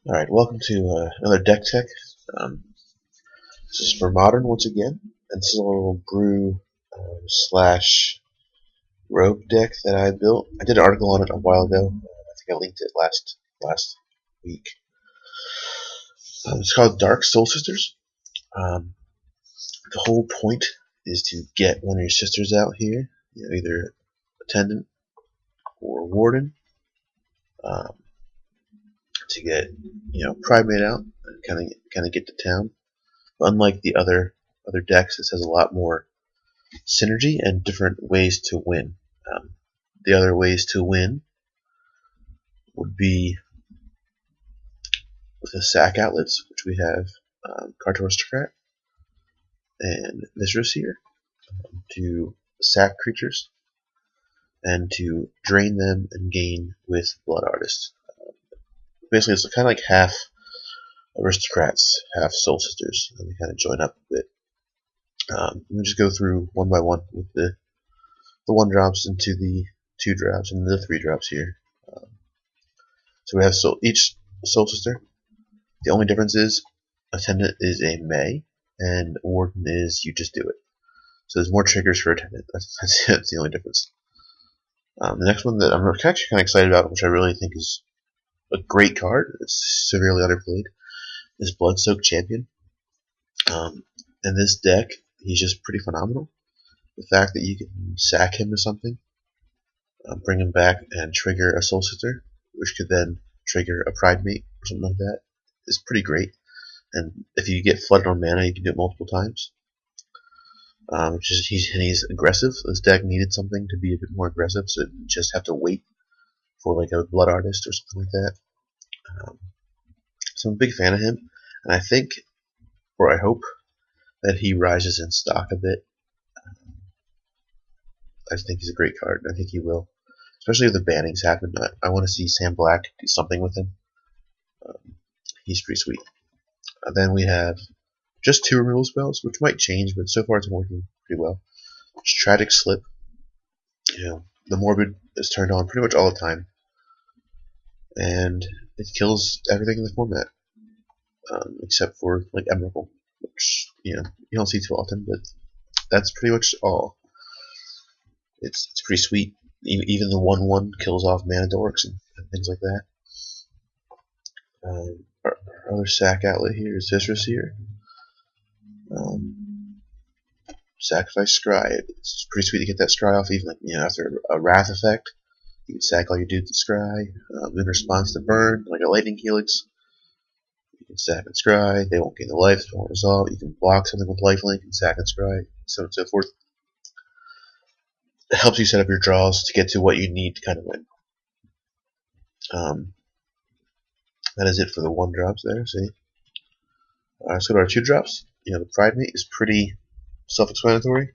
Alright, welcome to another deck tech. Um, this is for Modern once again, and this is a little brew slash rogue deck that I built. I did an article on it a while ago. I think I linked it last week. It's called Dark Soul Sisters. Um, the whole point is to get one of your sisters out here, either Attendant or Warden, um, to get Primate out and kind of get to town. Unlike the other decks, this has a lot more synergy and different ways to win. The other ways to win would be with the sack outlets, which we have Carto Aristocrat and Viscerous here, to sack creatures and to drain them and gain with Blood Artist. Basically, it's kind of like half Aristocrats, half Soul Sisters, and they kind of join up a bit. Let me just go through one by one with the 1-drops into the 2-drops and the 3-drops here. So we have each Soul Sister. The only difference is Attendant is a May, and Warden is you just do it. So there's more triggers for Attendant. That's the only difference. The next one that I'm actually kind of excited about, which I really think is a great card, it's severely underplayed, is Bloodsoaked Champion. In this deck, he's just pretty phenomenal. The fact that you can sack him to something, bring him back, and trigger a Soul Sister, which could then trigger a Primate or something like that, is pretty great. And if you get flooded on mana, you can do it multiple times. He's aggressive. This deck needed something to be a bit more aggressive, so you just have to wait for like a Blood Artist or something like that. So I'm a big fan of him, and I think, or I hope, that he rises in stock a bit. I think he's a great card, and I think he will. Especially if the bannings happen. I want to see Sam Black do something with him. He's pretty sweet. Then we have just 2 removal spells, which might change, but so far it's working pretty well. Tragic Slip. The Morbid is turned on pretty much all the time, and it kills everything in the format, except for like Emrakul, which you don't see too often, but that's pretty much all. It's pretty sweet. Even the 1/1 kills off mana dorks and things like that. Our other sack outlet here is Viscerous here. Sacrifice Scry. It's pretty sweet to get that Scry off, even like after a Wrath effect. You can sack all your dudes with Scry. In response to burn, like a Lightning Helix, you can sack and Scry. They won't gain the life, they won't resolve. You can block something with Lifelink and sack and Scry, so on and so forth. It helps you set up your draws to get to what you need to kind of win. That is it for the 1-drops there. See. Let's go to our 2-drops. The Primate is pretty self-explanatory.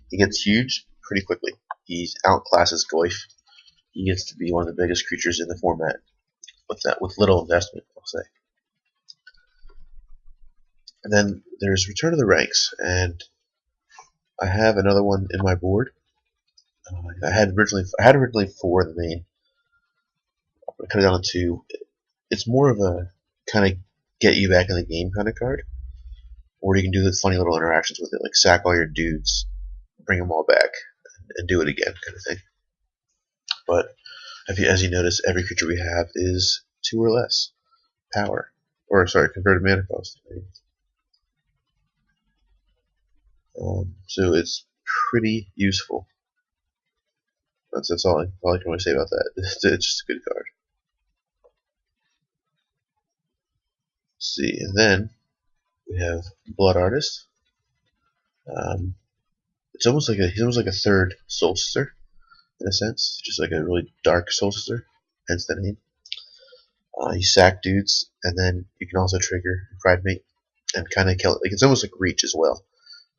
He gets huge pretty quickly. He outclasses Goyf. He gets to be one of the biggest creatures in the format with little investment, I'll say. And then there's Return of the Ranks, and I have another one in my board. I had originally 4 in the main. I cut it down to 2. It's more of a kind of get you back in the game kind of card, or you can do the funny little interactions with it, like sack all your dudes, bring them all back, and do it again, kind of thing. But as you notice, every creature we have is 2 or less power, or sorry, converted mana cost. So it's pretty useful. That's all I can really say about that. It's just a good card. Let's see, and then we have Blood Artist. He's almost like a third Soul Sister in a sense, just like a really dark Soul Sister, hence the name. You sack dudes, and then you can also trigger Primate and kind of kill it. Like it's almost like Reach as well.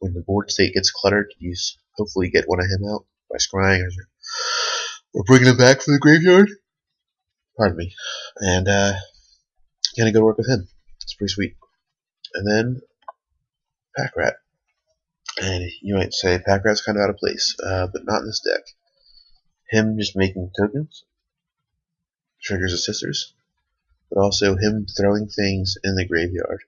When the board state gets cluttered, you hopefully get one of him out by scrying or bringing him back from the graveyard. Pardon me, and kind of go to work with him. It's pretty sweet. And then Pack Rat. And you might say Pack Rat's kind of out of place, but not in this deck. Him just making tokens triggers his sisters. but also him throwing things in the graveyard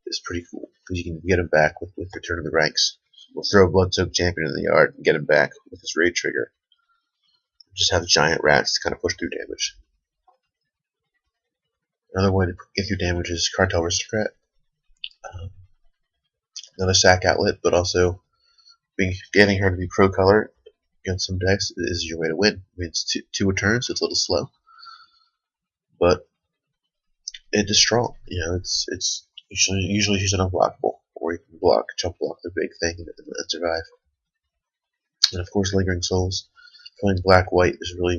is pretty cool because you can get him back with Return of the Ranks. We'll throw a Blood-Soaked Champion in the yard and get him back with his raid trigger. Just have giant rats to kind of push through damage. Another way to get through damage is Cartel Aristocrat. Another sack outlet, but also getting her to be pro color against some decks is your way to win. I mean, it's two a turn, so it's a little slow, but it is strong. You know, it's usually she's unblockable, or you can jump block the big thing and survive. And of course, Lingering Souls. Playing black-white is really,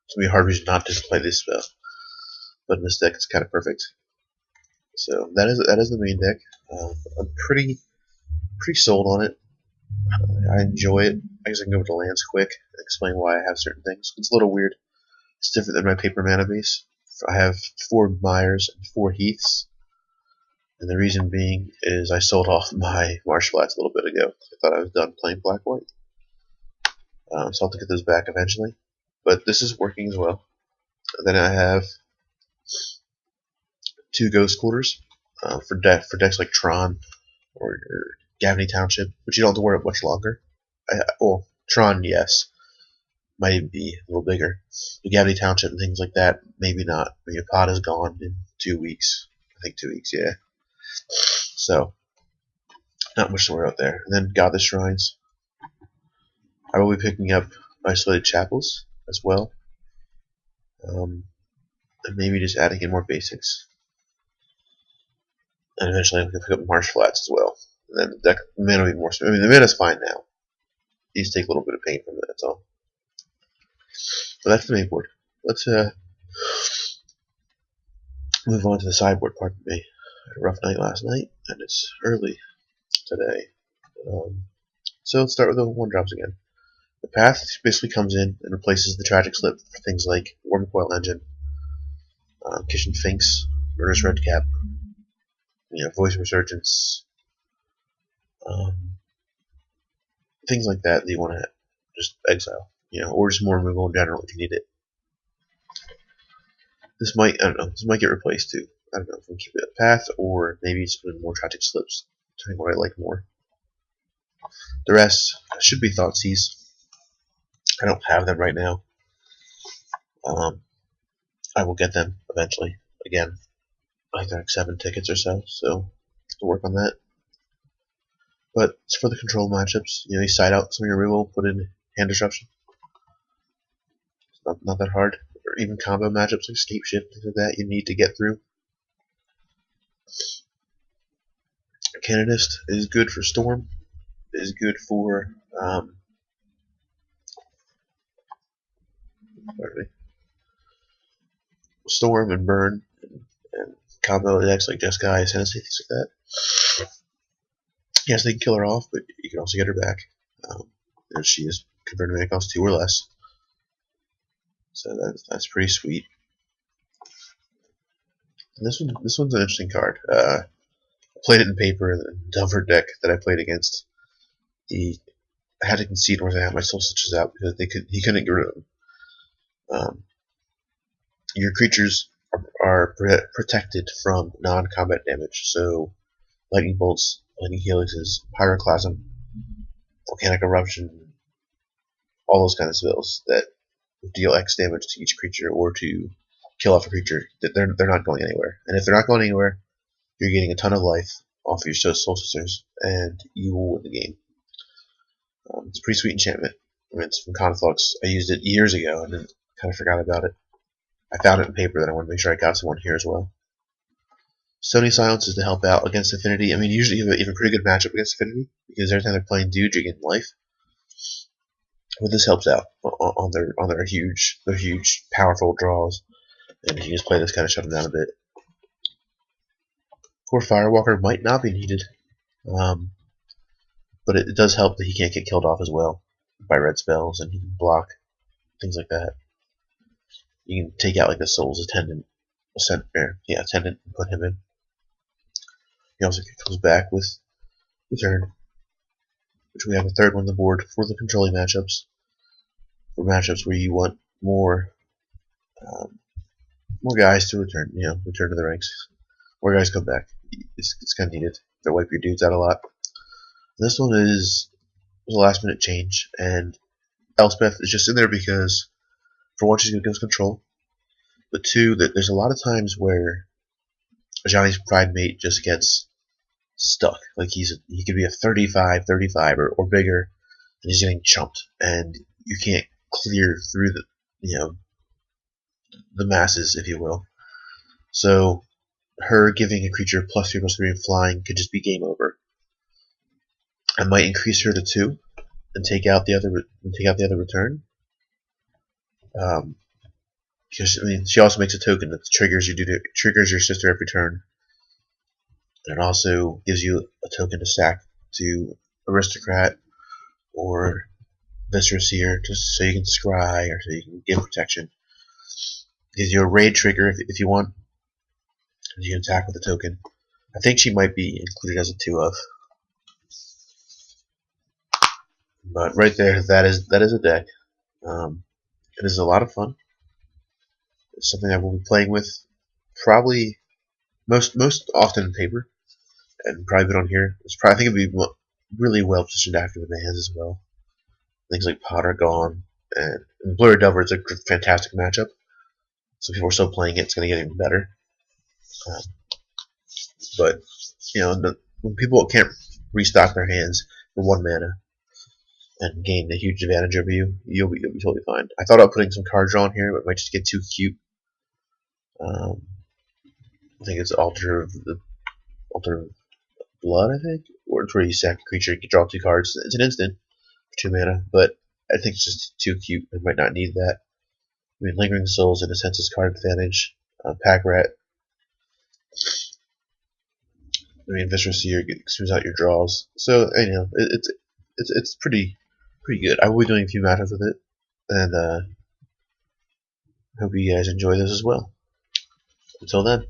it's gonna be a hard reason not to play this spell, but in this deck it's kind of perfect. So that is the main deck. I'm pretty sold on it. I enjoy it. I guess I can go into lands quick and explain why I have certain things. It's a little weird. It's different than my paper mana base. I have 4 Myers and 4 Heaths, and the reason being is I sold off my Marshflats a little bit ago. I thought I was done playing black-white. So I'll have to get those back eventually. But this is working as well. And then I have 2 Ghost Quarters for decks like Tron or Gavny Township, which you don't have to worry about much longer. Well, Tron, yes, might even be a little bigger. The Gavny Township and things like that, maybe not. I mean, your pot is gone in 2 weeks. I think 2 weeks, yeah. So, not much to worry about there. And then Godless Shrines. I will be picking up Isolated Chapels as well. And maybe just adding in more basics. And eventually I'm going to pick up Marshflats as well. And then the mana will be more. I mean, the mana's fine now. You just take a little bit of pain from it, that's all. But that's the main board. Let's move on to the sideboard part of me. I had a rough night last night, and it's early today. So let's start with the 1-drops again. The Path basically comes in and replaces the Tragic Slip for things like Wormcoil Engine, Kishin Finks, Murderous Redcap, Voice Resurgence, things like that you want to just exile, or just more removal in general if you need it. This might, this might get replaced too. I don't know if we can keep it a Path or maybe just put in more Tragic Slips, depending on what I like more. The rest should be Thoughtseize. I don't have them right now. I will get them eventually. Again, I think they're like 7 tickets or so to work on that. But it's for the control matchups. You side out some of your removal, put in Hand Disruption. It's not that hard. Or even combo matchups like Scape Shift, things like that you need to get through. Canonist is good for Storm. Is good for Storm and Burn and combo decks like Jeskai, Hennessy, things like that. Yes, they can kill her off, but you can also get her back. And she is converted mana cost 2 or less. So that's pretty sweet. And this one's an interesting card. I played it in paper in the Delver deck that I played against. I had to concede once I had my Soul Stitches out because he couldn't get rid of them. Your creatures are protected from non-combat damage, so Lightning Bolts, Lightning Helixes, Pyroclasm, Volcanic Eruption, all those kind of spells that deal X damage to each creature or to kill off a creature, they're not going anywhere. And if they're not going anywhere, you're getting a ton of life off of your Soul Sisters, and you will win the game. It's a pretty sweet enchantment. I mean, it's from Conflux. I used it years ago and then kind of forgot about it. I found it in paper that I want to make sure I got someone here as well. Stony Silence is to help out against Affinity. I mean, usually you have a pretty good matchup against Affinity because every time they're playing Dude, you're getting life. But this helps out on their huge powerful draws, and you can just play this kind of shut them down a bit. Core Firewalker might not be needed, but it does help that he can't get killed off as well by red spells, and he can block things like that. You can take out like the Soul's Attendant, Attendant, and put him in. He also comes back with Return, which we have a third one on the board for the controlling matchups. For matchups where you want more more guys to return, return to the ranks. More guys come back. It's kind of needed. They wipe your dudes out a lot. This one was a last minute change, and Elspeth is just in there because, for one, she's going to give us control, but two, that there's a lot of times where Johnny's pride mate just gets stuck. Like he could be a 35, or bigger, and he's getting chumped, and you can't clear through the masses, if you will. So her giving a creature +3/+3 and flying could just be game over. I might increase her to 2 and take out the other return. Because she also makes a token that triggers your sister every turn, and it also gives you a token to sack to Aristocrat or Viscera Seer, just so you can scry or so you can get protection. It gives you a raid trigger if you want. You can attack with a token. I think she might be included as a 2-of. But right there, that is a deck. It is a lot of fun. It's something I will be playing with probably most often in paper, and private on here. I think it'd be really well positioned after the bans as well. Things like Potter Gone and Blurry Delver is a fantastic matchup. So if people are still playing it, it's going to get even better. But when people can't restock their hands for 1 mana and gain a huge advantage over you, you'll be totally fine. I thought about putting some card draw on here, but it might just get too cute. I think it's Altar of Blood, I think, or it's where you sack a creature, you can draw 2 cards. It's an instant for 2 mana, but I think it's just too cute. I might not need that. I mean, Lingering Souls in a sense is card advantage. Pack Rat. I mean, Viscera Seer smooths out your draws. So it's pretty good. I will be doing a few matchups with it, and hope you guys enjoy this as well. Until then.